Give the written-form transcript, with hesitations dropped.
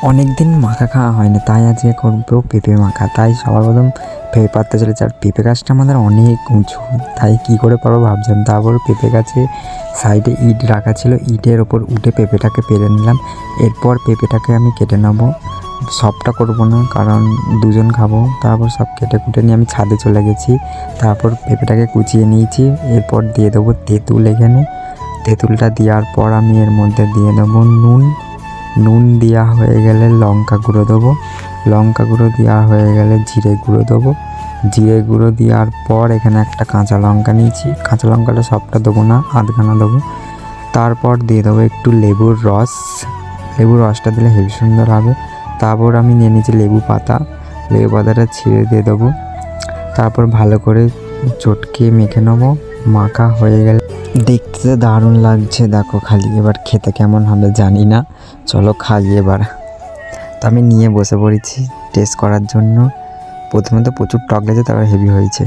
অনেক দিন মাখা খাওয়া হয়নি, তাই আজকে করবো পেঁপে মাখা। তাই সবার প্রথম পেঁপে পাততে চলেছে। আর পেঁপে গাছটা আমাদের অনেক উঁচু, তাই কী করে পারবো ভাবছিলাম। তারপর পেঁপে গাছে সাইডে ইট রাখা ছিল, ইটের ওপর উঠে পেঁপেটাকে পেরে নিলাম। এরপর পেঁপেটাকে আমি কেটে নেবো, সবটা করবো না কারণ দুজন খাবো। তারপর সব কেটে কুটে নিয়ে আমি ছাদে চলে গেছি। তারপর পেঁপেটাকে কুচিয়ে নিয়েছি। এরপর দিয়ে দেবো তেঁতুল। এখানে তেঁতুলটা দেওয়ার পর আমি এর মধ্যে দিয়ে দেবো নুন দেওয়া হয়ে গেলে লঙ্কা গুঁড়ো দেবো, লঙ্কা গুঁড়ো দেওয়া হয়ে গেলে জিরে গুঁড়ো দেবো, জিরে গুঁড়ো দেওয়ার পর এখানে একটা কাঁচা লঙ্কা নিয়েছি, কাঁচা লঙ্কাটা সবটা দেবো না, আধখানা দেবো। তারপর দিয়ে দেবো একটু লেবুর রসটা দিলে হেবি সুন্দর হবে। তারপর আমি নিয়ে নিয়েছি লেবু পাতাটা ছিঁড়ে দিয়ে দেবো। তারপর ভালো করে চটকে মেখে নেবো। মাখা হয়ে গেলে দেখতে দারুণ লাগছে, দেখো খালি। এবার খেতে কেমন হবে জানি না, চলো খাই এবার। তো আমি নিয়ে বসে পড়েছি টেস্ট করার জন্য। প্রথমে তো প্রচুর টক লেগেছে, তারপর হেভি হয়েছে।